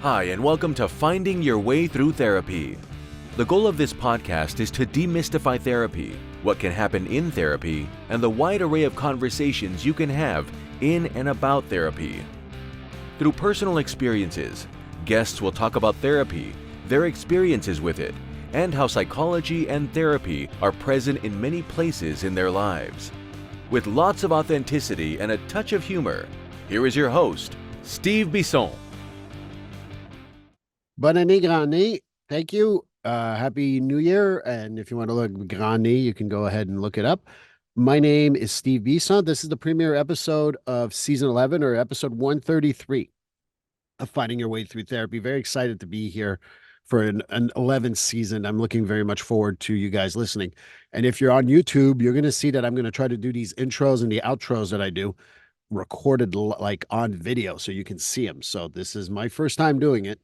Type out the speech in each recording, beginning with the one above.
Hi, and welcome to Finding Your Way Through Therapy. The goal of this podcast is to demystify therapy, what can happen in therapy, and the wide array of conversations you can have in and about therapy. Through personal experiences, guests will talk about therapy, their experiences with it, and how psychology and therapy are present in many places in their lives. With lots of authenticity and a touch of humor, here is your host, Steve Bisson. Bonne année, Grand Nez. Thank you. Happy New Year. And if you want to look Grand Nez, you can go ahead and look it up. My name is Steve Bisson. This is the premiere episode of season 11, or episode 133 of Finding Your Way Through Therapy. Very excited to be here for an 11th season. I'm looking very much forward to you guys listening. And if you're on YouTube, you're going to see that I'm going to try to do these intros and the outros that I do recorded like on video so you can see them. So this is my first time doing it.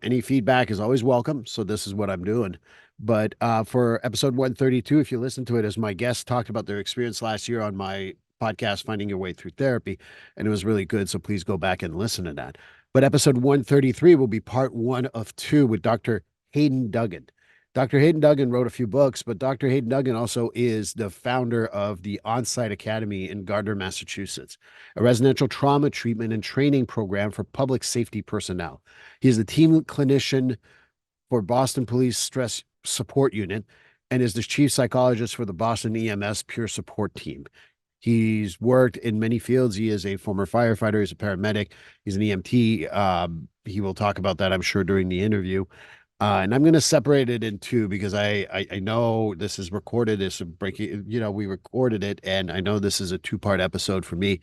Any feedback is always welcome. So this is what I'm doing. But for episode 132, if you listen to it, as my guests talked about their experience last year on my podcast, Finding Your Way Through Therapy, and it was really good. So please go back and listen to that. But episode 133 will be part 1 of 2 with Dr. Hayden Duggan. Dr. Hayden Duggan wrote a few books, but Dr. Hayden Duggan also is the founder of the On-Site Academy in Gardner, Massachusetts, a residential trauma treatment and training program for public safety personnel. He is the team clinician for Boston Police Stress Support Unit and is the chief psychologist for the Boston EMS Peer Support Team. He's worked in many fields. He is a former firefighter. He's a paramedic. He's an EMT. He will talk about that, I'm sure, during the interview. And I'm going to separate it in two because I know this is recorded. It's a breaking, we recorded it, and I know this is a 2-part episode for me.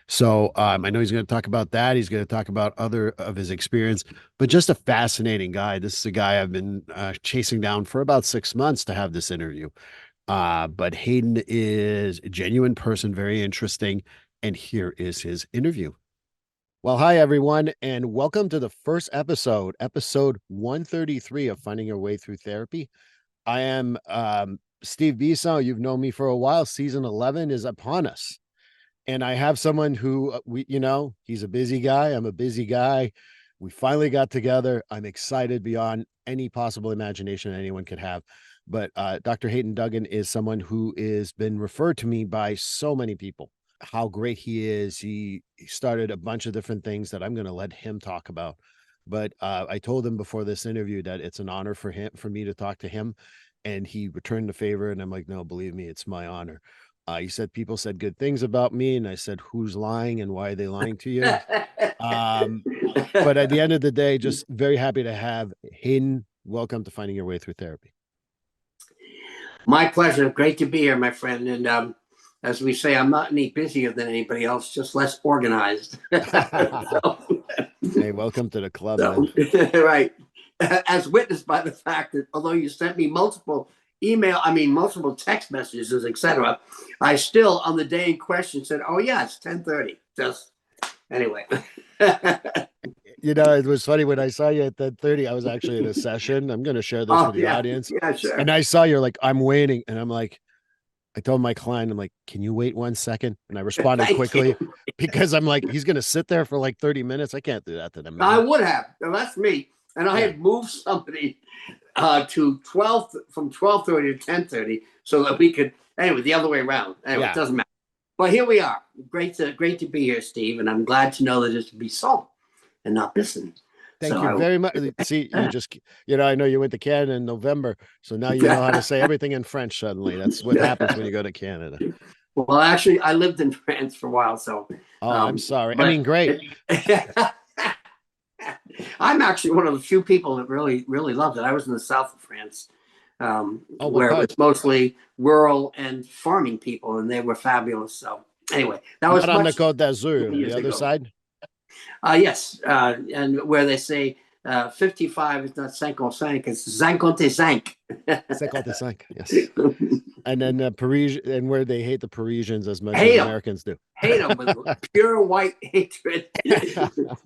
So I know he's going to talk about that. He's going to talk about other of his experience, but just a fascinating guy. This is a guy I've been chasing down for about 6 months to have this interview. But Hayden is a genuine person, very interesting. And here is his interview. Well, hi, everyone, and welcome to the first episode 133 of Finding Your Way Through Therapy. I am Steve Bisson. You've known me for a while. Season 11 is upon us. And I have someone who, he's a busy guy. I'm a busy guy. We finally got together. I'm excited beyond any possible imagination anyone could have. But Dr. Hayden Duggan is someone who has been referred to me by so many people. How great he is. He started a bunch of different things that I'm going to let him talk about. But I told him before this interview that it's an honor for me to talk to him. And he returned the favor. And I'm like, no, believe me, it's my honor. He said, people said good things about me. And I said, who's lying and why are they lying to you? But at the end of the day, just very happy to have Hayden. Welcome to Finding Your Way Through Therapy. My pleasure. Great to be here, my friend. And as we say, I'm not any busier than anybody else, just less organized. Hey, welcome to the club. Right. As witnessed by the fact that although you sent me multiple text messages, etc., I still, on the day in question, said, oh, yeah, it's 10:30. Just anyway. It was funny when I saw you at 10:30. I was actually in a session. I'm going to share this with the audience. Yeah, sure. And I saw you're like, I'm waiting. And I'm like, I told my client, I'm like, can you wait 1 second? And I responded quickly because I'm like, he's going to sit there for like 30 minutes. I can't do that to them. I would have. Well, that's me. And I had moved somebody to 12 from 12:30 to 10:30 so that we could, anyway, the other way around. Anyway, It doesn't matter. But here we are. Great to be here, Steve. And I'm glad to know that it's Bisson and not Bisson. Thank you very much. See, you just, I know you went to Canada in November, so now you know how to say everything in French suddenly. That's what happens when you go to Canada. Well, actually, I lived in France for a while, so. Oh, I'm sorry. I mean, great. I'm actually one of the few people that really, really loved it. I was in the south of France, where it was mostly rural and farming people, and they were fabulous. So anyway, that was on the Côte d'Azur, the other side? Yes, and where they say 55 is not 55, it's 55. 55, yes. And then Parisian, and where they hate the Parisians as much as Americans do. Hate them with pure white hatred,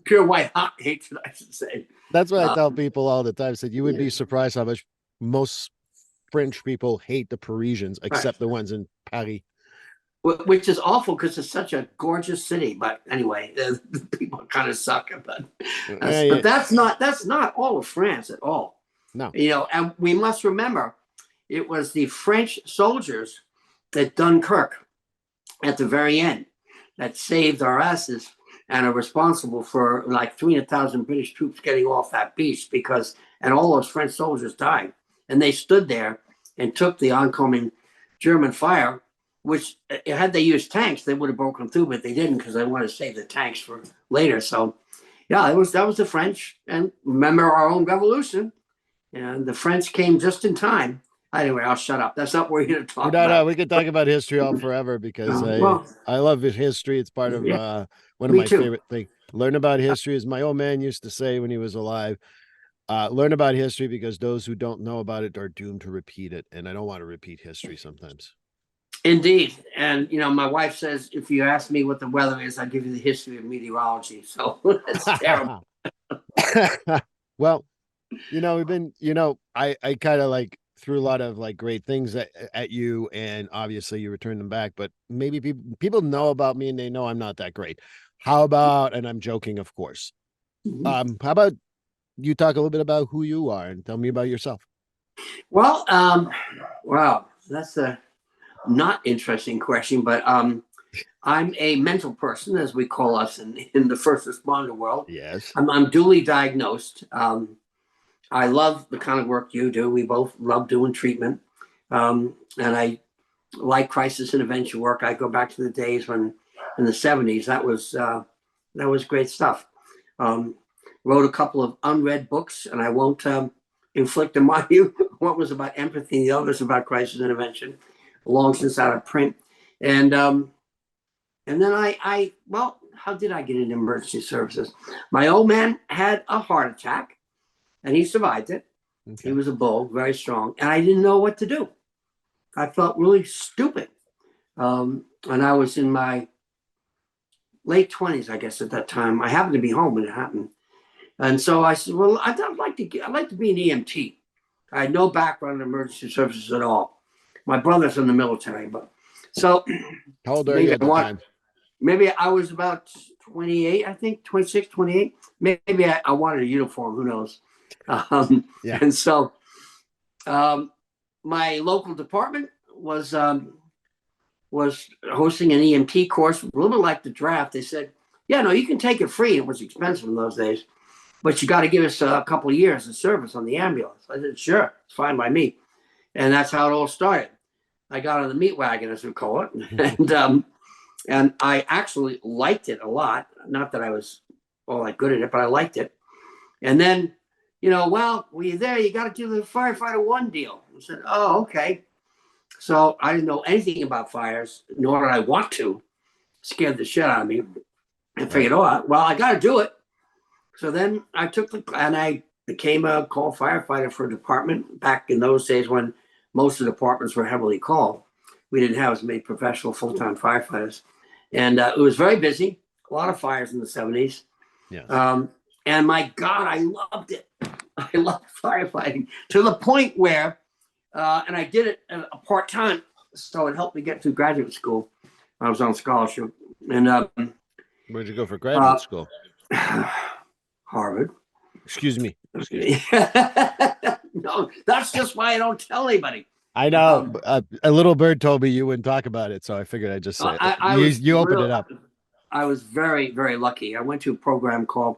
pure white hot hatred, I should say. That's what I tell people all the time. I said you would be surprised how much most French people hate the Parisians, except the ones in Paris. which is awful because it's such a gorgeous city. But anyway, the people kind of suck. But that's not all of France at all. No. And we must remember, it was the French soldiers at Dunkirk at the very end that saved our asses and are responsible for like 300,000 British troops getting off that beach and all those French soldiers died. And they stood there and took the oncoming German fire, which had they used tanks, they would have broken through, but they didn't because they wanted to save the tanks for later. So, yeah, that was the French. And remember our own revolution. And the French came just in time. Anyway, I'll shut up. That's not what we're here to talk about. No, we could talk about history all forever because I love history. It's part of one of my favorite things. Learn about history, as my old man used to say when he was alive. Learn about history because those who don't know about it are doomed to repeat it. And I don't want to repeat history sometimes. Indeed. And, my wife says, if you ask me what the weather is, I'll give you the history of meteorology. So it's terrible. Well, we've been, I kind of like threw a lot of like great things at you, and obviously you returned them back, but maybe people know about me and they know I'm not that great. How about, and I'm joking, of course. How about you talk a little bit about who you are and tell me about yourself? Well, wow, that's a not interesting question, but I'm a mental person, as we call us in the first responder world. Yes. I'm duly diagnosed. I love the kind of work you do. We both love doing treatment. And I like crisis intervention work. I go back to the days when in the 70s, that was great stuff. Wrote a couple of unread books, and I won't inflict them on you. One was about empathy, the other was about crisis intervention, long since out of print. And then well, how did I get into emergency services? My old man had a heart attack, and he survived it. Okay. He was a bull, very strong, and I didn't know what to do. I felt really stupid. And I was in my late 20s, I guess, at that time. I happened to be home when it happened. And so I said, well, I'd like to be an EMT. I had no background in emergency services at all. My brother's in the military, but so how old are you at the time? Maybe I was about 28, I think, 26, 28. Maybe I wanted a uniform, who knows? Yeah. And so my local department was hosting an EMT course, a little bit like the draft. They said, yeah, no, you can take it free. It was expensive in those days, but you got to give us a couple of years of service on the ambulance. I said, sure, it's fine by me. And that's how it all started. I got on the meat wagon, as we call it. And I actually liked it a lot. Not that I was all that good at it, but I liked it. And then, well, when you're there, you got to do the firefighter 1 deal. I said, oh, okay. So I didn't know anything about fires, nor did I want to. Scared the shit out of me. I figured, well, I got to do it. So then I and I became a call firefighter for a department back in those days when most of the departments were heavily called. We didn't have as many professional full-time firefighters. And it was very busy, a lot of fires in the 70s. Yes. And my God, I loved it. I loved firefighting to the point where, and I did it a part-time, so it helped me get through graduate school. I was on scholarship. And where'd you go for graduate school? Harvard. Excuse me. No, that's just why I don't tell anybody. I know. A little bird told me you wouldn't talk about it, so I figured I'd just say it. You opened it up. I was very, very lucky. I went to a program called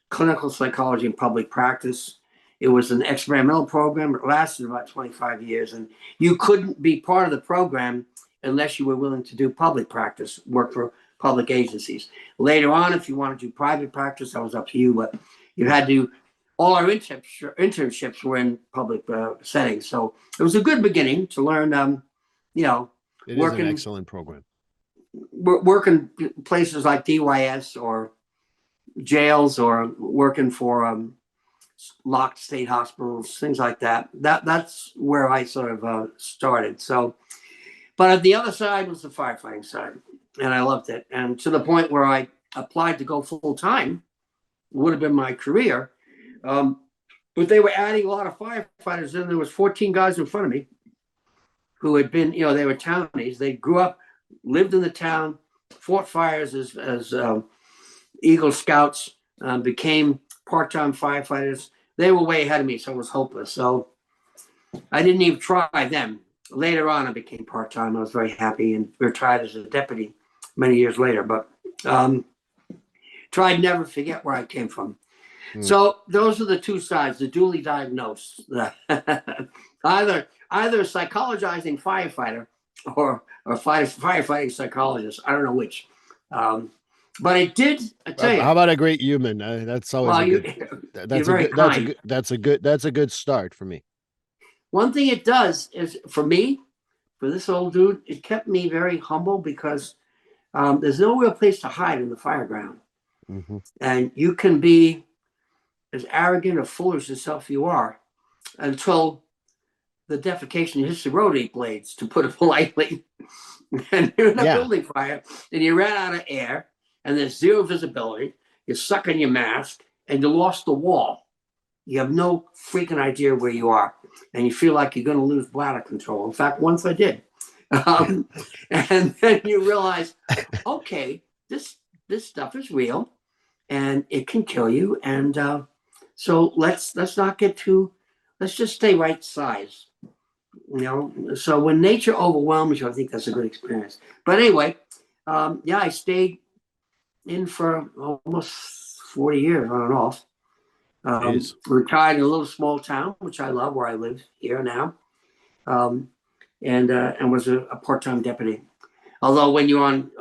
Clinical Psychology and Public Practice. It was an experimental program. It lasted about 25 years, and you couldn't be part of the program unless you were willing to do public practice, work for public agencies. Later on, if you wanted to do private practice, that was up to you, but you had to. All our internships were in public settings, so it was a good beginning to learn. It is an excellent program. Working places like DYS or jails, or working for locked state hospitals, things like that. That's where I sort of started. So, but the other side was the firefighting side, and I loved it. And to the point where I applied to go full time, would have been my career. But they were adding a lot of firefighters, and there was 14 guys in front of me who had been, they were townies. They grew up lived in the town, fought fires as Eagle Scouts, became part-time firefighters. They were way ahead of me, so it was hopeless. So I didn't even try them. Later on, I became part-time. I was very happy and retired as a deputy many years later. But tried never forget where I came from. So those are the two sides, the duly diagnosed. either a psychologizing firefighter or firefighting psychologist. I don't know which. But it did. I tell you. How about a great human? That's always That's a good start for me. One thing it does is, for me, for this old dude, it kept me very humble because there's no real place to hide in the fireground. And you can be as arrogant or foolish as self you are until the defecation hits the rotary blades, to put it politely. And you're in a building fire and you ran out of air and there's zero visibility. You're sucking your mask and you lost the wall. You have no freaking idea where you are. And you feel like you're going to lose bladder control. In fact, once I did. And then you realize, okay, this stuff is real and it can kill you. And so let's not get too, let's just stay right size. So when nature overwhelms you, I think that's a good experience. But anyway, I stayed in for almost 40 years on and off. Retired in a little small town, which I love, where I live here now, and was a part-time deputy. Although when you're on,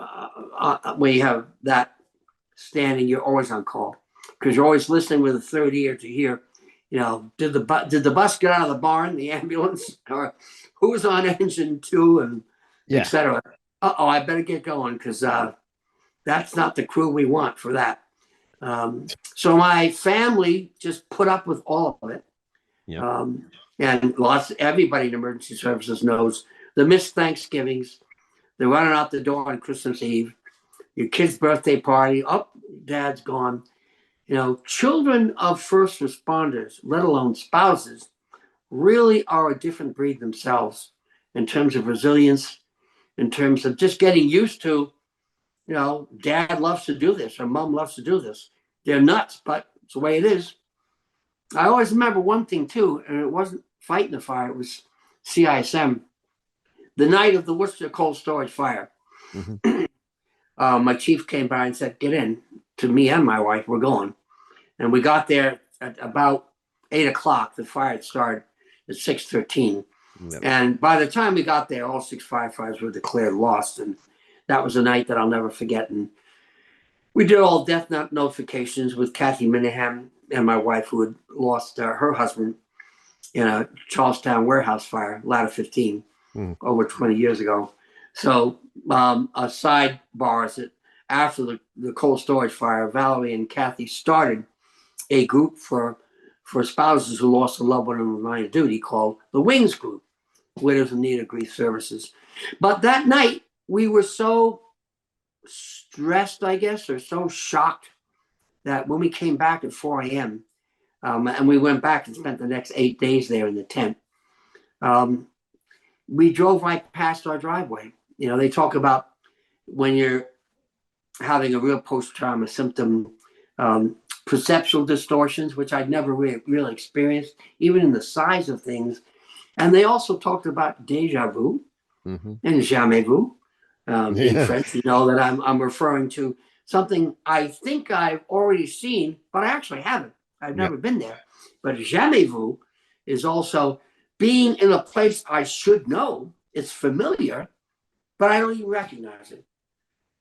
when you have that standing, you're always on call because you're always listening with a third ear to hear, did the bus get out of the barn, the ambulance, or who was on engine 2, and etc. I better get going because that's not the crew we want for that. So my family just put up with all of it. And everybody in emergency services knows the missed Thanksgivings, the running out the door on Christmas Eve, your kid's birthday party. Oh, dad's gone. Children of first responders, let alone spouses, really are a different breed themselves in terms of resilience, in terms of just getting used to, dad loves to do this or mom loves to do this. They're nuts, but it's the way it is. I always remember one thing too, and it wasn't fighting the fire, it was CISM. The night of the Worcester cold storage fire, my chief came by and said, get in. To me and my wife, we're going. And we got there at about 8 o'clock. The fire had started at 6:13. And by the time we got there, all 6 firefighters were declared lost. And that was a night that I'll never forget. And we did all death notifications with Kathy Minahan and my wife, who had lost her husband in a Charlestown warehouse fire, ladder 15, over 20 years ago. So a sidebar is that after the cold storage fire, Valerie and Kathy started a group for spouses who lost a loved one in the line of duty called the Wings Group, Widows in Need of Grief Services. But that night, we were so stressed, I guess, or so shocked that when we came back at 4 a.m. And we went back and spent the next 8 days there in the tent, we drove right past our driveway. They talk about when you're having a real post-trauma symptom, perceptual distortions, which I'd never really experienced, even in the size of things. And they also talked about déjà vu and jamais vu. In French, that I'm referring to something I think I've already seen, but I actually haven't. I've never been there. But jamais vu is also being in a place I should know. It's familiar, but I don't even recognize it.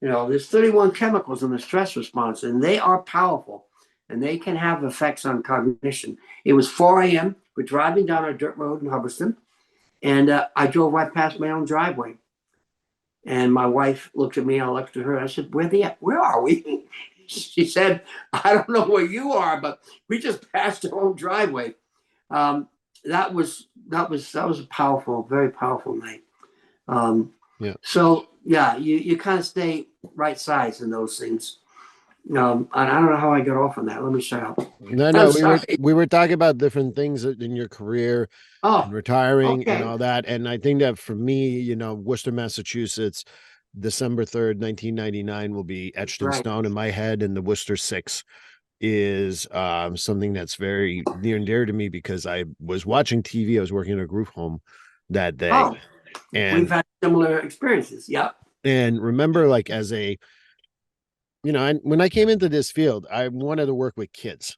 There's 31 chemicals in the stress response, and they are powerful, and they can have effects on cognition. It was 4 a.m. We're driving down a dirt road in Hubbardston, and I drove right past my own driveway. And my wife looked at me, I looked at her, I said, where are we? She said, I don't know where you are, but we just passed our own driveway. That was a powerful, very powerful night. So you kind of stay right size in those things. And I don't know how I got off on that. Let me shut up. No, we were talking about different things in your career, and retiring and all that. And I think that for me, Worcester, Massachusetts, December 3rd, 1999 will be etched in Right. stone in my head, and the Worcester 6 is something that's very near and dear to me because I was watching TV. I was working in a group home that day. Oh, and we've had similar experiences. Yep. and remember, like, as a, when I came into this field, I wanted to work with kids.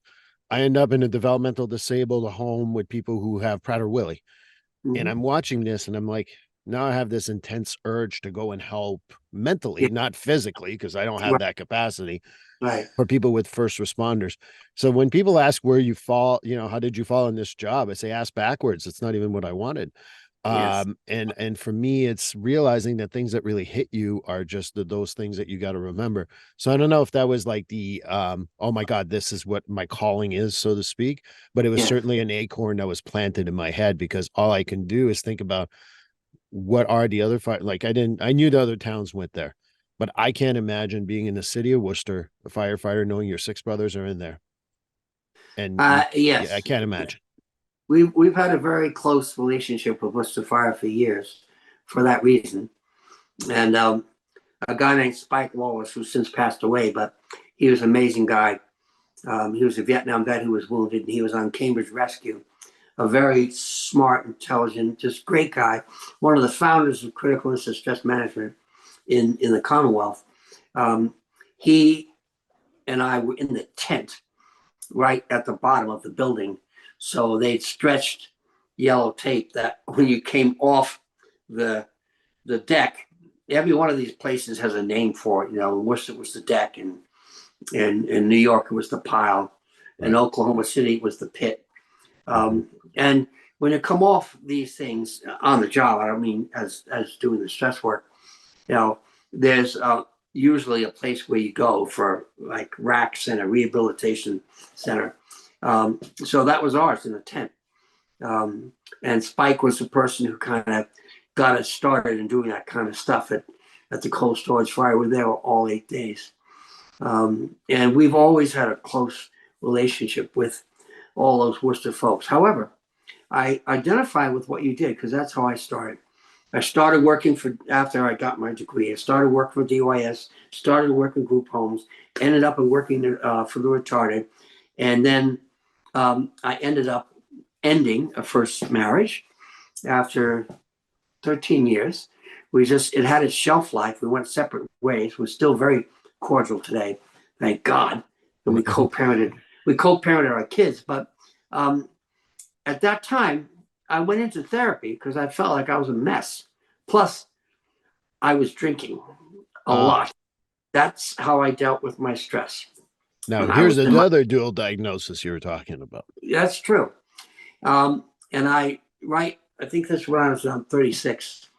I end up in a developmental disabled home with people who have Prader-Willi. And I'm watching this and I'm like, now I have this intense urge to go and help mentally, Yeah. not physically, because I don't have Right. that capacity Right. for people with first responders. So when people ask where you fall, how did you fall in this job? I say, ask backwards. It's not even what I wanted. Yes. And for me, it's realizing that things that really hit you are just those things that you got to remember. So I don't know if that was like the oh my God, this is what my calling is, so to speak, but it was Yeah. certainly an acorn that was planted in my head, because all I can do is think about what are the other like I knew the other towns went there, but I can't imagine being in the city of Worcester, a firefighter, knowing your 6 brothers are in there. And yeah, Yes. I can't imagine. We've had a very close relationship with Worcester Fire for years, for that reason. And a guy named Spike Wallace, who's since passed away, but he was an amazing guy. He was a Vietnam vet who was wounded, and he was on Cambridge Rescue. A very smart, intelligent, just great guy. One of the founders of critical incident stress management in the Commonwealth. He and I were in the tent right at the bottom of the building. So they'd stretched yellow tape that when you came off the deck, every one of these places has a name for it. Worcester was the deck, and in New York it was the pile, and Right. Oklahoma City was the pit. And when you come off these things on the job, I don't mean as doing the stress work, there's usually a place where you go for like RAC center, rehabilitation center. So that was ours in a tent. And Spike was the person who kind of got us started in doing that kind of stuff at the cold storage fire. We were there all 8 days. And we've always had a close relationship with all those Worcester folks. However, I identify with what you did because that's how I started. I started working after I got my degree. I started working for DYS, started working group homes, ended up working for the retarded. And then I ended up ending a first marriage after 13 years. It had its shelf life. We went separate ways. We're still very cordial today, thank God. And we co-parented our kids. But at that time, I went into therapy because I felt like I was a mess. Plus, I was drinking a lot. That's how I dealt with my stress. Now, here's another dual diagnosis you were talking about. That's true. And I think this was when I was 36.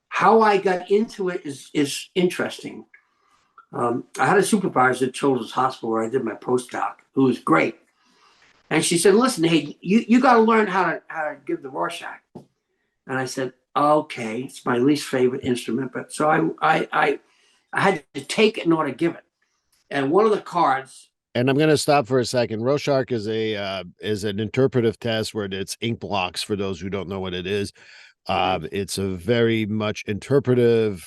How I got into it is interesting. I had a supervisor at Children's Hospital where I did my postdoc, who was great. And she said, listen, hey, you got to learn how to give the Rorschach. And I said, okay, it's my least favorite instrument. But so I had to take it in order to give it. And one of the cards. And I'm going to stop for a second. Rorschach is an interpretive test where it's ink blocks, for those who don't know what it is. It's a very much interpretive,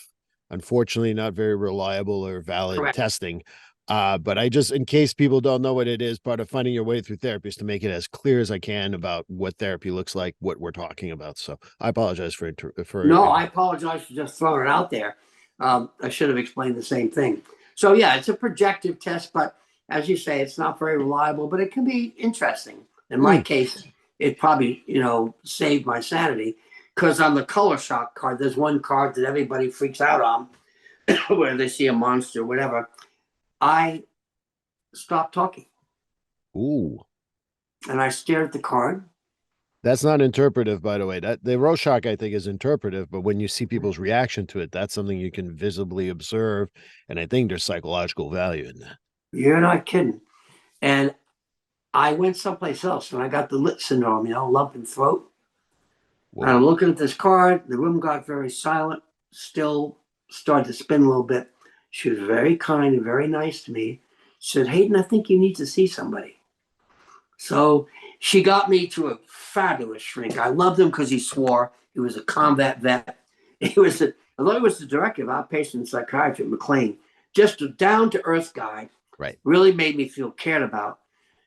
unfortunately not very reliable or valid Correct. testing. But in case people don't know what it is, part of finding your way through therapy is to make it as clear as I can about what therapy looks like, what we're talking about. So I apologize for No, I apologize for just throwing it out there. I should have explained the same thing. So yeah, it's a projective test, but as you say, it's not very reliable, but it can be interesting. In my case, it probably, saved my sanity, because on the color shock card, there's one card that everybody freaks out on where they see a monster or whatever. I stopped talking. Ooh. And I stared at the card. That's not interpretive, by the way. That the Rorschach, I think, is interpretive, but when you see people's reaction to it, that's something you can visibly observe. And I think there's psychological value in that. You're not kidding. And I went someplace else and I got the lit syndrome, lump in throat. Whoa. And I'm looking at this card. The room got very silent, still started to spin a little bit. She was very kind and very nice to me. She said, Hayden, I think you need to see somebody. So she got me to a fabulous shrink. I loved him because he swore. He was a combat vet. He was although he was the director of outpatient psychiatry at McLean, just a down-to-earth guy. Right. Really made me feel cared about.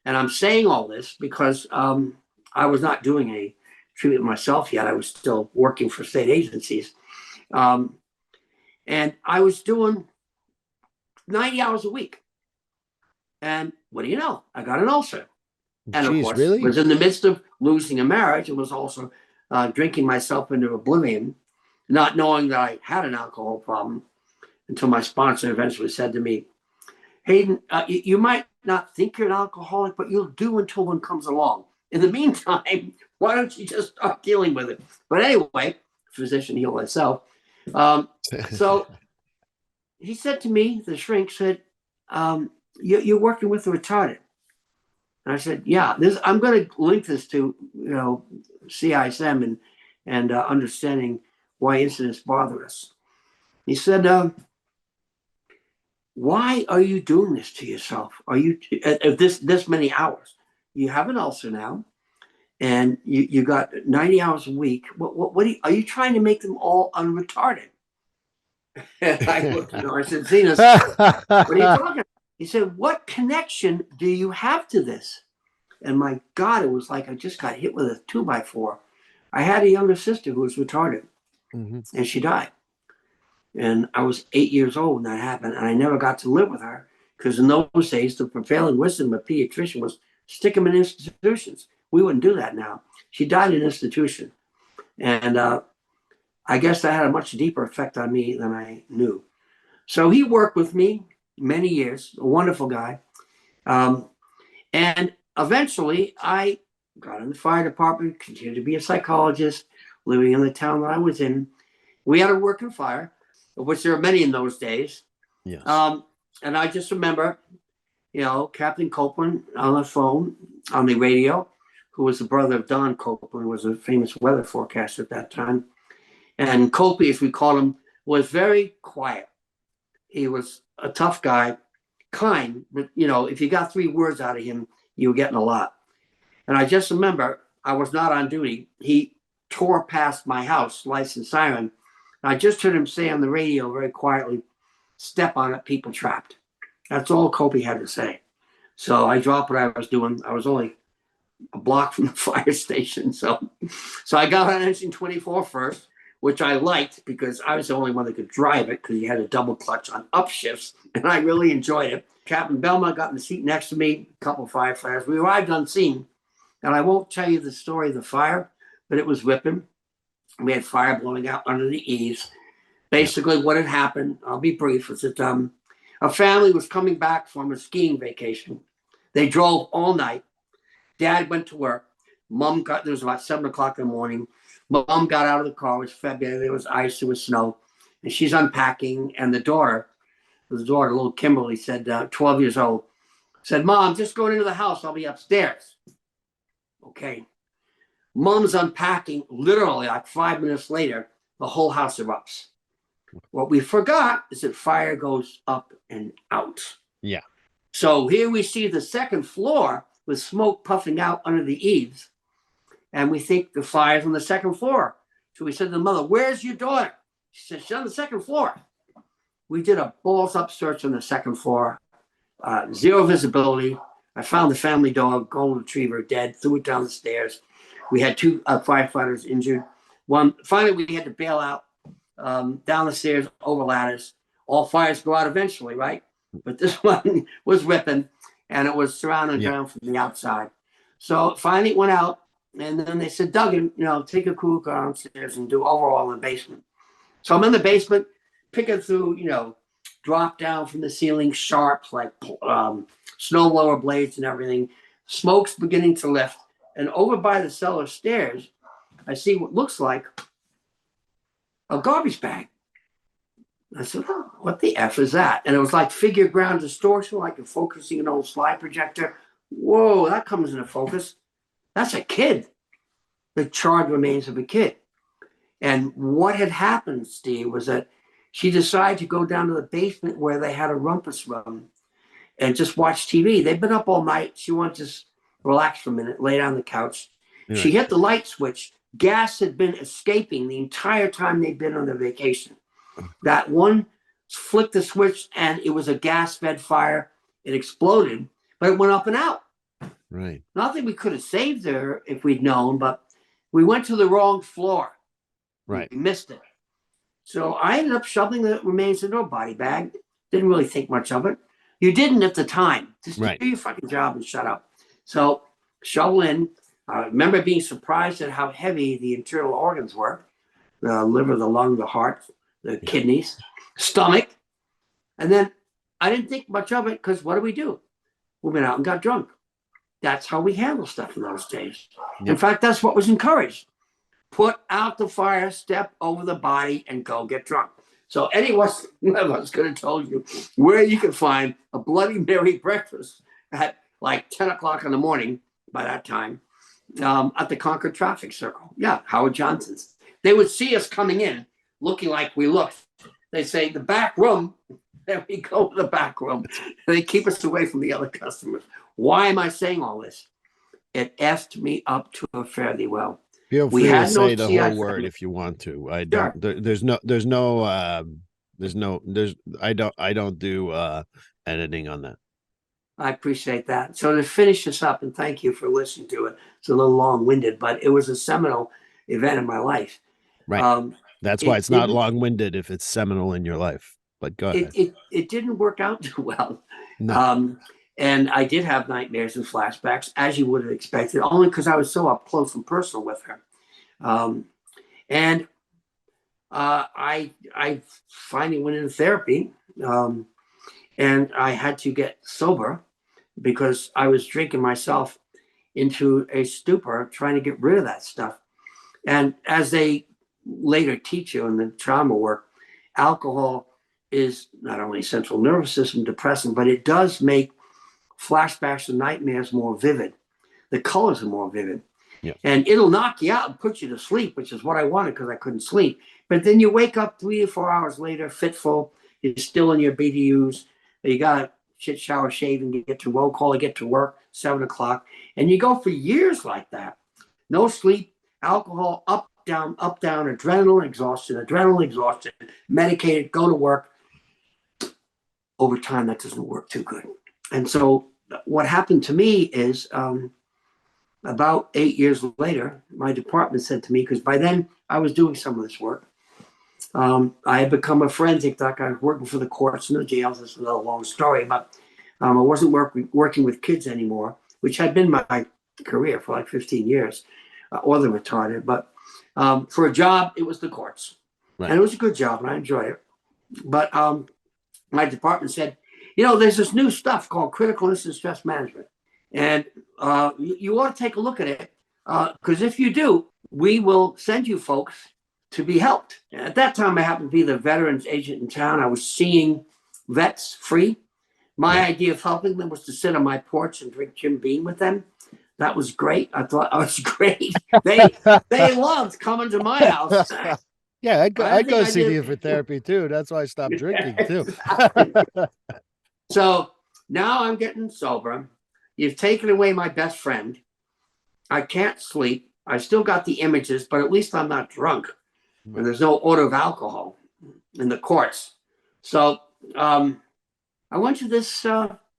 And I'm saying all this because I was not doing any treatment myself yet. I was still working for state agencies. And I was doing 90 hours a week. And what do you know? I got an ulcer. And of course, really? was in the midst of losing a marriage and was also drinking myself into oblivion, not knowing that I had an alcohol problem until my sponsor eventually said to me, Hayden, you might not think you're an alcoholic, but you'll do until one comes along. In the meantime, why don't you just start dealing with it? But anyway, physician heal thyself. So he said to me, the shrink said, you're working with the retarded. And I said, yeah, I'm going to link this to, CISM and understanding why incidents bother us. He said, why are you doing this to yourself? Are you at this many hours? You have an ulcer now, and you got 90 hours a week. What are you trying to make them all unretarded? And I looked at him. I said, Zenas, what are you talking about? He said, what connection do you have to this? And my God, it was like I just got hit with a 2x4. I had a younger sister who was retarded, and she died. And I was 8 years old when that happened, and I never got to live with her because in those days, the prevailing wisdom of a pediatrician was stick them in institutions. We wouldn't do that now. She died in an institution. And I guess that had a much deeper effect on me than I knew. So he worked with me many years, a wonderful guy. And eventually I got in the fire department, continued to be a psychologist, living in the town that I was in. We had a working fire, of which there were many in those days. Yes. And I just remember, Captain Copeland on the phone, on the radio, who was the brother of Don Copeland, who was a famous weather forecaster at that time. And Copey, as we called him, was very quiet. He was a tough guy, kind, but, if you got 3 words out of him, you were getting a lot. And I just remember I was not on duty. He tore past my house, lights and siren. I just heard him say on the radio very quietly, step on it, people trapped. That's all Copey had to say. So I dropped what I was doing. I was only a block from the fire station. So I got on engine 24 first, which I liked because I was the only one that could drive it because he had a double clutch on upshifts, and I really enjoyed it. Captain Belmont got in the seat next to me, a couple of firefighters. We arrived on scene, and I won't tell you the story of the fire, but it was ripping. We had fire blowing out under the eaves. Basically, what had happened, I'll be brief, was that a family was coming back from a skiing vacation. They drove all night. Dad went to work. It was about 7 o'clock in the morning. Mom got out of the car. It was February. There was ice. There was snow. And she's unpacking. And the daughter, little Kimberly, said, 12 years old, said, Mom, just going into the house. I'll be upstairs. Okay. Mom's unpacking. Literally, like 5 minutes later, the whole house erupts. What we forgot is that fire goes up and out. Yeah. So here we see the second floor with smoke puffing out under the eaves. And we think the fire's on the second floor. So we said to the mother, where's your daughter? She said, she's on the second floor. We did a balls up search on the second floor. Zero visibility. I found the family dog, golden retriever, dead, threw it down the stairs. We had 2 firefighters injured. Finally, we had to bail out down the stairs, over ladders. All fires go out eventually, right? But this one was ripping, and it was surrounded down from the outside. So finally it went out, and then they said, Duggan, take a crew downstairs and do overall in the basement. So I'm in the basement, picking through, drop down from the ceiling, sharps like snow blower blades and everything. Smoke's beginning to lift. And over by the cellar stairs, I see what looks like a garbage bag. I said, oh, what the F is that? And it was like figure ground distortion, like you're focusing an old slide projector. Whoa, that comes into focus. That's a kid. The charred remains of a kid. And what had happened, Steve, was that she decided to go down to the basement where they had a rumpus room and just watch TV. They'd been up all night. She wanted to just relax for a minute, lay down on the couch. Yeah. She hit the light switch. Gas had been escaping the entire time they'd been on their vacation. that one flicked the switch and it was a gas-fed fire. It exploded, but it went up and out. Right. Nothing we could have saved her if we'd known, but we went to the wrong floor. Right. We missed it. So I ended up shoveling the remains into a body bag. Didn't really think much of it. You didn't at the time. Just do your fucking job and shut up. So shovel in. I remember being surprised at how heavy the internal organs were. The liver, the lung, the heart, the kidneys, stomach. And then I didn't think much of it because what do? We went out and got drunk. That's how we handle stuff in those days. Yep. In fact, that's what was encouraged. Put out the fire, step over the body, and go get drunk. So anyone of us could have told you where you could find a Bloody Mary breakfast at like 10 o'clock in the morning by that time at the Concord Traffic Circle. Yeah, Howard Johnson's. They would see us coming in looking like we looked. They say, the back room. There we go to the back room. They keep us away from the other customers. Why am I saying all this? It effed me up to a fairly well. Feel free to say the whole word if you want to. I don't. I don't do editing on that. I appreciate that. So to finish this up, and thank you for listening to it. It's a little long-winded, but it was a seminal event in my life. Right. That's why it's not long-winded if it's seminal in your life. But go ahead. It didn't work out too well. No. And I did have nightmares and flashbacks, as you would have expected, only because I was so up close and personal with her. I finally went into therapy, and I had to get sober because I was drinking myself into a stupor, trying to get rid of that stuff. And as they later teach you in the trauma work, alcohol is not only central nervous system depressant, but it does make flashbacks and nightmares more vivid. The colors are more vivid. Yeah. And it'll knock you out and put you to sleep, which is what I wanted because I couldn't sleep. But then you wake up 3 or 4 hours later, fitful, you're still in your BDUs, you got to shit, shower, shave, and get to roll call, get to work, 7 o'clock. And you go for years like that. No sleep, alcohol, up, down, adrenaline exhaustion, medicated, go to work. Over time, that doesn't work too good. And so what happened to me is about 8 years later, my department said to me, because by then I was doing some of this work. I had become a forensic doc. I was working for the courts and the jails. This is a long story, but I wasn't working with kids anymore, which had been my career for like 15 years, or the retarded. But for a job, it was the courts. Right. And it was a good job, and I enjoyed it. But my department said, there's this new stuff called critical incident stress management. And you ought to take a look at it, because if you do, we will send you folks to be helped. And at that time, I happened to be the veterans agent in town. I was seeing vets free. My idea of helping them was to sit on my porch and drink Jim Beam with them. That was great. I thought I was great. They loved coming to my house. Yeah, I'd go see you for therapy too. That's why I stopped drinking too. So now I'm getting sober. You've taken away my best friend. I can't sleep. I still got the images, but at least I'm not drunk. And there's no odor of alcohol in the courts. So I went to this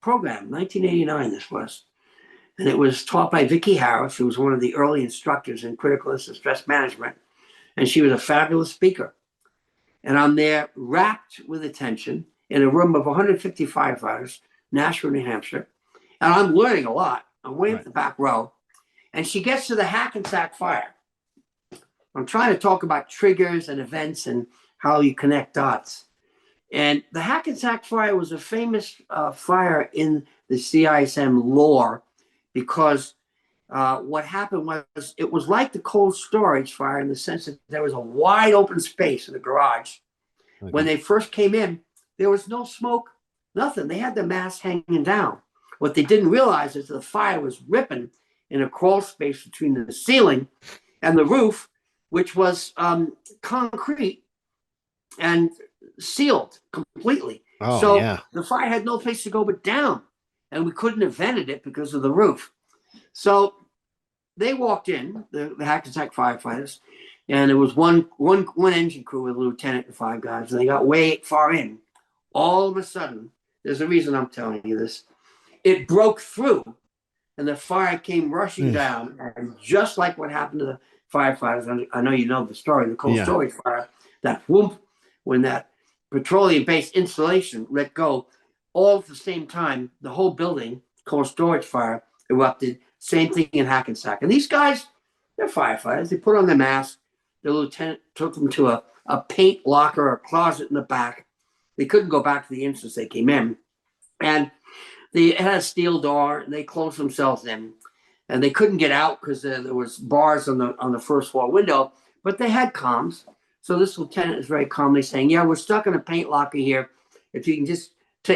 program, 1989 this was. And it was taught by Vicki Harris, who was one of the early instructors in critical incident stress management. And she was a fabulous speaker. And I'm there rapt with attention in a room of 150 firefighters, Nashville, New Hampshire. And I'm learning a lot. I'm way at the back row. And she gets to the Hackensack fire. I'm trying to talk about triggers and events and how you connect dots. And the Hackensack fire was a famous fire in the CISM lore because what happened was it was like the cold storage fire in the sense that there was a wide open space in the garage. Okay. When they first came in, there was no smoke, nothing. They had the mass hanging down. What they didn't realize is the fire was ripping in a crawl space between the ceiling and the roof, which was concrete and sealed completely. The fire had no place to go but down, and we couldn't have vented it because of the roof. So they walked in, the Hackensack firefighters. And there was one engine crew with a lieutenant and 5 guys, and they got way far in. All of a sudden, there's a reason I'm telling you this. It broke through, and the fire came rushing down. And just like what happened to the firefighters, I know you know the story, the cold storage fire, that whoop, when that petroleum-based insulation let go, all at the same time, the whole building, cold storage fire, erupted. Same thing in Hackensack. And these guys, they're firefighters. They put on their mask. The lieutenant took them to a paint locker or a closet in the back. They couldn't go back to the entrance they came in. And they had a steel door, and they closed themselves in. And they couldn't get out because there was bars on the first floor window, but they had comms. So this lieutenant is very calmly saying, yeah, we're stuck in a paint locker here. If you can just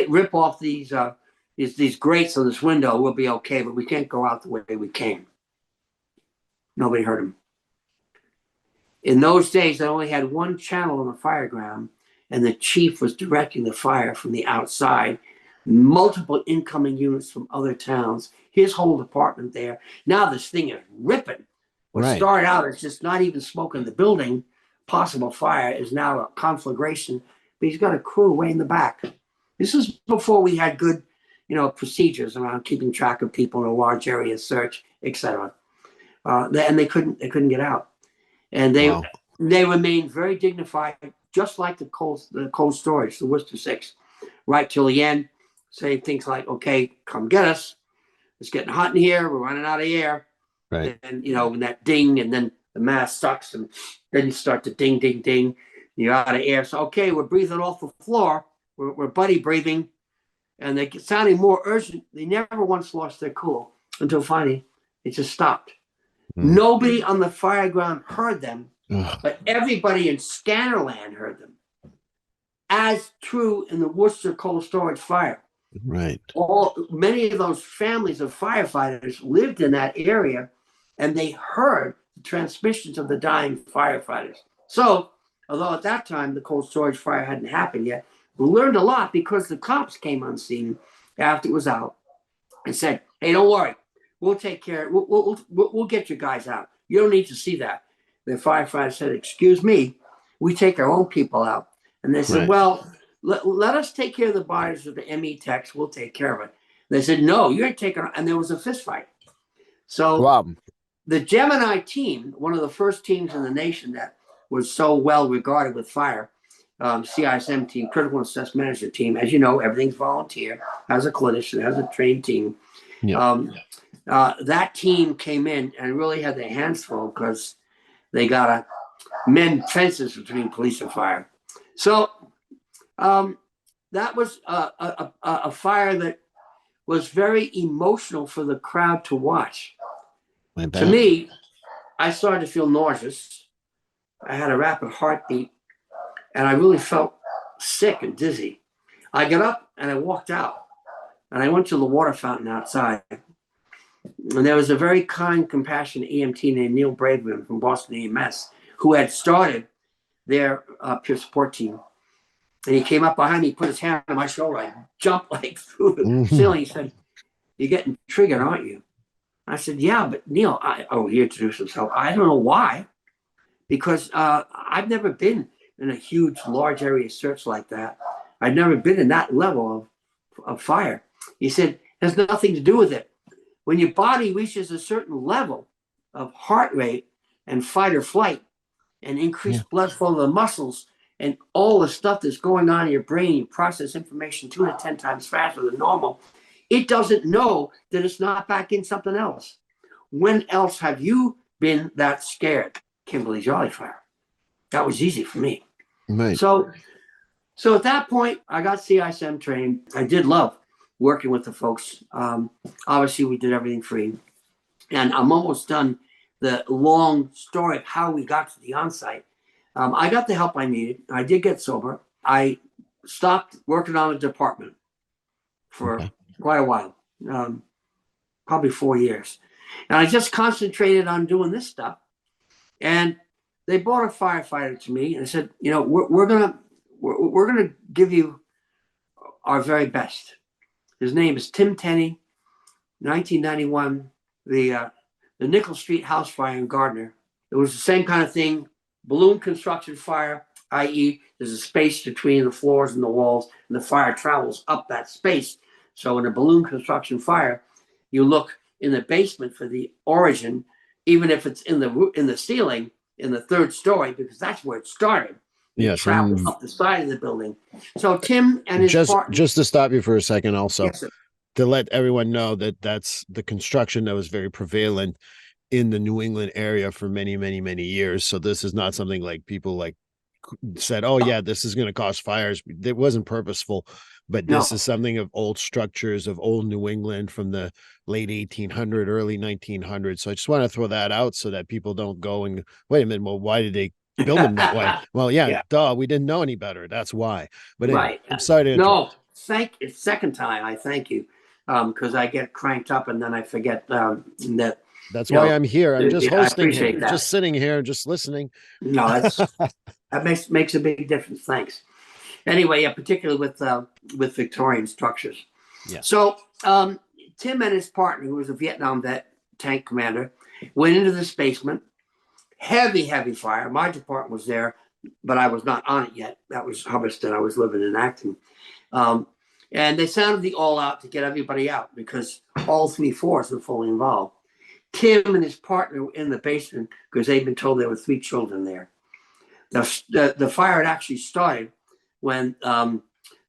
rip off these grates on this window, we'll be okay, but we can't go out the way we came. Nobody heard him. In those days, they only had one channel on the fire ground, and the chief was directing the fire from the outside. Multiple incoming units from other towns, his whole department there. Now this thing is ripping. What started out as just not even smoke in the building, possible fire, is now a conflagration, but he's got a crew way in the back. This is before we had good, procedures around keeping track of people in a large area, search, etc. And they couldn't get out. And they remained very dignified, just like the cold storage, the Worcester 6, right till the end, saying things like, okay, come get us. It's getting hot in here. We're running out of air. Right. And, when that ding, and then the mask sucks, and then you start to ding, ding, ding. You're out of air. So, okay, we're breathing off the floor. We're buddy breathing. And they're sounding more urgent. They never once lost their cool until finally it just stopped. Nobody on the fire ground heard them, but everybody in Scannerland heard them. As true in the Worcester cold storage fire. Right. Many of those families of firefighters lived in that area, and they heard the transmissions of the dying firefighters. So, although at that time the cold storage fire hadn't happened yet, we learned a lot because the cops came on scene after it was out and said, "Hey, don't worry, we'll take care. We'll get you guys out. You don't need to see that." The firefighter said, "Excuse me, we take our own people out." And they said, "Well, let us take care of the bodies of the ME techs. We'll take care of it." They said, "No, you're taking," and there was a fist fight. So the Gemini team, one of the first teams in the nation that was so well regarded with fire, CISM team, critical and stress management team, as you know, everything's volunteer, has a clinician, has a trained team. That team came in and really had their hands full because they got to mend fences between police and fire. So that was a fire that was very emotional for the crowd to watch. To me, I started to feel nauseous. I had a rapid heartbeat, and I really felt sick and dizzy. I got up and I walked out, and I went to the water fountain outside. And there was a very kind, compassionate EMT named Neil Braveman from Boston EMS who had started their peer support team. And he came up behind me, put his hand on my shoulder. I jumped like through the ceiling. He said, "You're getting triggered, aren't you?" I said, "Yeah, but Neil," he introduced himself. "I don't know why, because I've never been in a huge, large area search like that. I've never been in that level of fire." He said, "It has nothing to do with it. When your body reaches a certain level of heart rate and fight or flight and increased blood flow to the muscles and all the stuff that's going on in your brain, you process information 2 to 10 times faster than normal, it doesn't know that it's not back in something else. When else have you been that scared?" Kimberly Jolly Fire. That was easy for me. Right. So at that point, I got CISM trained. I did love working with the folks. Obviously, we did everything free. And I'm almost done the long story of how we got to the on-site. I got the help I needed. I did get sober. I stopped working on the department for quite a while, probably 4 years. And I just concentrated on doing this stuff. And they brought a firefighter to me and said, we're gonna give you our very best. His name is Tim Tenney, 1991, the Nickel Street house fire in Gardner. It was the same kind of thing. Balloon construction fire, i.e., there's a space between the floors and the walls, and the fire travels up that space. So in a balloon construction fire, you look in the basement for the origin, even if it's in the ceiling, in the third story, because that's where it started. It traveled up the side of the building. So Tim and his partner. Just to stop you for a second, also, yes, to let everyone know that that's the construction that was very prevalent in the New England area for many, many, many years. So this is not something like people like said, oh yeah, this is going to cause fires. It wasn't purposeful, but this is something of old structures of old New England from the late 1800, early 1900s. So I just want to throw that out so that people don't go and wait a minute. Well, why did they build them that way? Well, yeah, duh, we didn't know any better. That's why. But anyway, right. I'm sorry to interrupt. No, second time I thank you, because I get cranked up and then I forget that. That's why I'm here. I'm just hosting here, that. just sitting here, just listening. No, that makes a big difference. Thanks. Anyway, particularly with Victorian structures. Yeah. So Tim and his partner, who was a Vietnam vet, tank commander, went into this basement. Heavy fire. My department was there, but I was not on it yet. That was Hubbardston. I was living in Acton. And they sounded the all out to get everybody out because all 3 floors were fully involved. Tim and his partner were in the basement because they'd been told there were 3 children there. The fire had actually started when the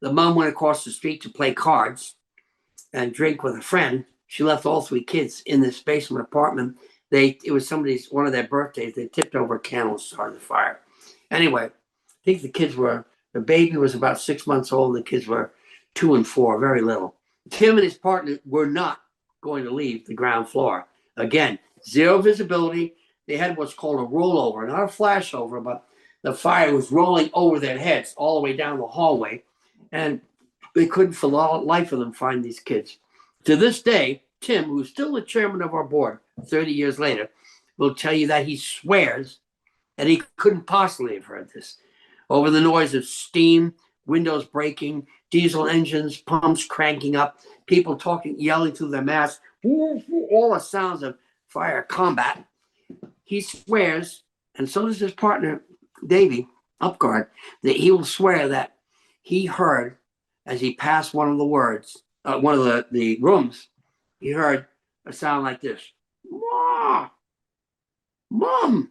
mom went across the street to play cards and drink with a friend. She left all 3 kids in this basement apartment. It was one of their birthdays. They tipped over a candle and started the fire. Anyway, I think the baby was about 6 months old. The kids were 2 and 4, very little. Tim and his partner were not going to leave the ground floor. Again, 0 visibility. They had what's called a rollover, not a flashover, but the fire was rolling over their heads all the way down the hallway. And they couldn't for the life of them find these kids. To this day, Tim, who's still the chairman of our board 30 years later, will tell you that he swears that he couldn't possibly have heard this. Over the noise of steam, windows breaking, diesel engines, pumps cranking up, people talking, yelling through their masks, all the sounds of fire combat. He swears, and so does his partner, Davey Upgard, that he will swear that he heard, as he passed one of the rooms, he heard a sound like this. Mom.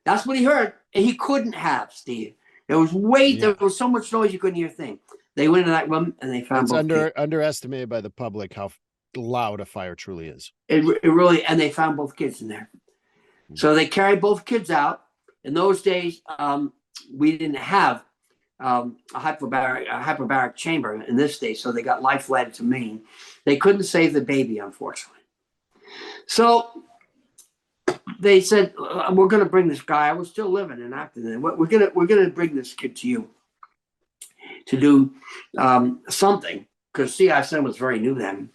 That's what he heard. And he couldn't have, Steve. There was so much noise you couldn't hear a thing. They went into that room and they found both kids. Underestimated by the public how loud a fire truly is. It really, and they found both kids in there. So they carried both kids out. In those days, we didn't have a hyperbaric chamber in this day, so they got life flighted to Maine. They couldn't save the baby, unfortunately. So they said, "We're going to bring this guy." I was still living in Acton. We're going to bring this kid to you to do something, because CISM was very new then.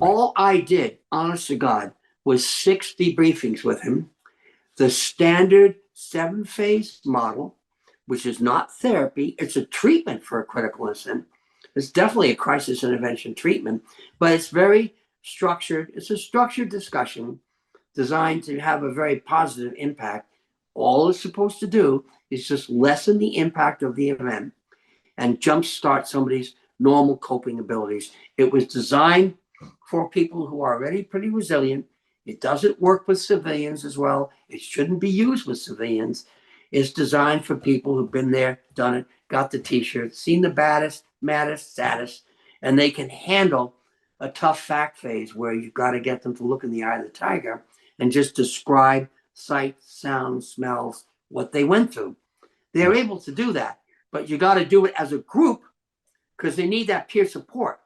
All I did, honest to God, was 6 debriefings with him. The standard 7-phase model, which is not therapy. It's a treatment for a critical incident. It's definitely a crisis intervention treatment, but it's very structured. It's a structured discussion designed to have a very positive impact. All it's supposed to do is just lessen the impact of the event and jumpstart somebody's normal coping abilities. It was designed for people who are already pretty resilient. It doesn't work with civilians as well. It shouldn't be used with civilians. It's designed for people who've been there, done it, got the t-shirt, seen the baddest, maddest, saddest, and they can handle a tough fact phase where you've got to get them to look in the eye of the tiger and just describe sights, sounds, smells, what they went through. They're able to do that, but you got to do it as a group because they need that peer support.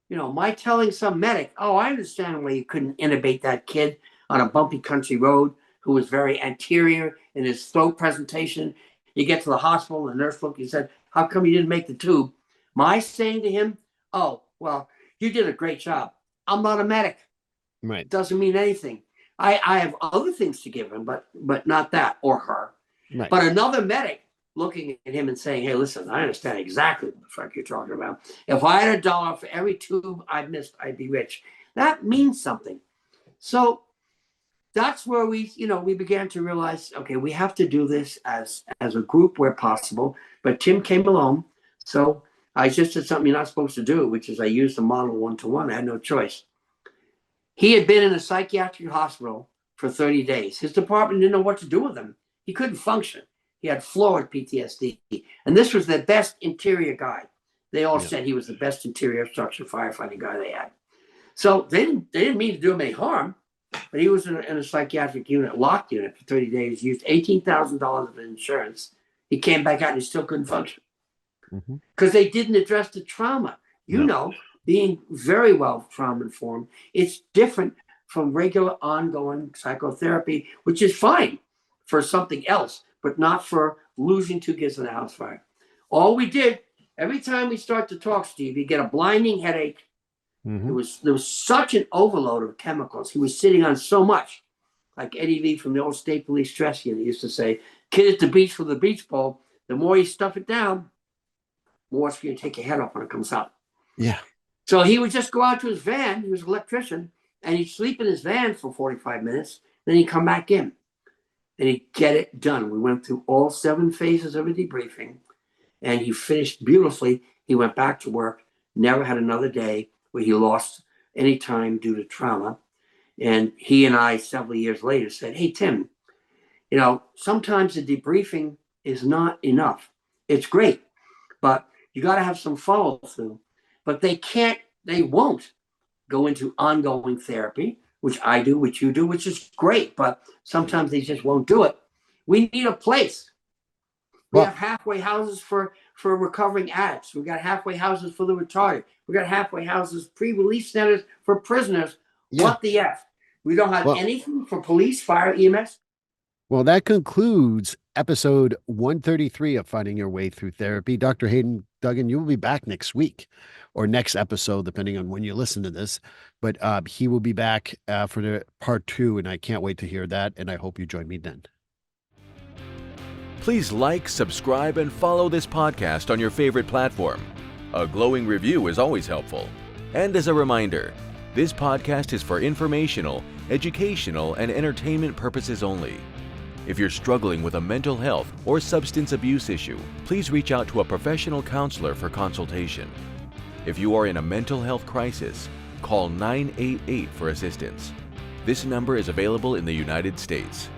You know, my telling some medic, "Oh, I understand why you couldn't intubate that kid on a bumpy country road who was very anterior in his throat presentation." You get to the hospital, and the nurse looked and said, "How come you didn't make the tube?" My saying to him, "Oh, well, you did a great job. I'm not a medic." Right. Doesn't mean anything. I have other things to give him, but not that or her. Right. But another medic looking at him and saying, "Hey, listen, I understand exactly what the fuck you're talking about. If I had $1 for every tube I missed, I'd be rich." That means something. So that's where we began to realize, okay, we have to do this as a group where possible. But Tim came along, so I just did something you're not supposed to do, which is I used the model 1-to-1. I had no choice. He had been in a psychiatric hospital for 30 days. His department didn't know what to do with him. He couldn't function. He had floored PTSD. And this was the best interior guy. They all said he was the best interior structure firefighting guy they had. So they didn't mean to do him any harm, but he was in a psychiatric unit, locked unit for 30 days, used $18,000 of insurance. He came back out and he still couldn't function because they didn't address the trauma. You know, being very well trauma informed, it's different from regular ongoing psychotherapy, which is fine for something else, but not for losing 2 kids in a house fire. All we did, every time we start to talk, Steve, you get a blinding headache. There was such an overload of chemicals. He was sitting on so much, like Eddie Lee from the old State Police stress unit used to say, kid at the beach with a beach ball, the more you stuff it down, the more it's going to take your head off when it comes out. Yeah. So he would just go out to his van. He was an electrician, and he'd sleep in his van for 45 minutes. Then he'd come back in, and he'd get it done. We went through all 7 phases of a debriefing, and he finished beautifully. He went back to work, never had another day where he lost any time due to trauma. And he and I, several years later, said, hey, Tim, sometimes the debriefing is not enough. It's great, but you got to have some follow through. But they won't go into ongoing therapy, which I do, which you do, which is great, but sometimes they just won't do it. We need a place. We have halfway houses for recovering addicts. We've got halfway houses for the retarded. We've got halfway houses, pre-release centers for prisoners. Yeah. What the F? We don't have anything for police, fire, EMS. Well, that concludes episode 133 of Finding Your Way Through Therapy. Dr. Hayden Duggan, you will be back next week or next episode, depending on when you listen to this. But he will be back for the part 2, and I can't wait to hear that. And I hope you join me then. Please like, subscribe, and follow this podcast on your favorite platform. A glowing review is always helpful. And as a reminder, this podcast is for informational, educational, and entertainment purposes only. If you're struggling with a mental health or substance abuse issue, please reach out to a professional counselor for consultation. If you are in a mental health crisis, call 988 for assistance. This number is available in the United States.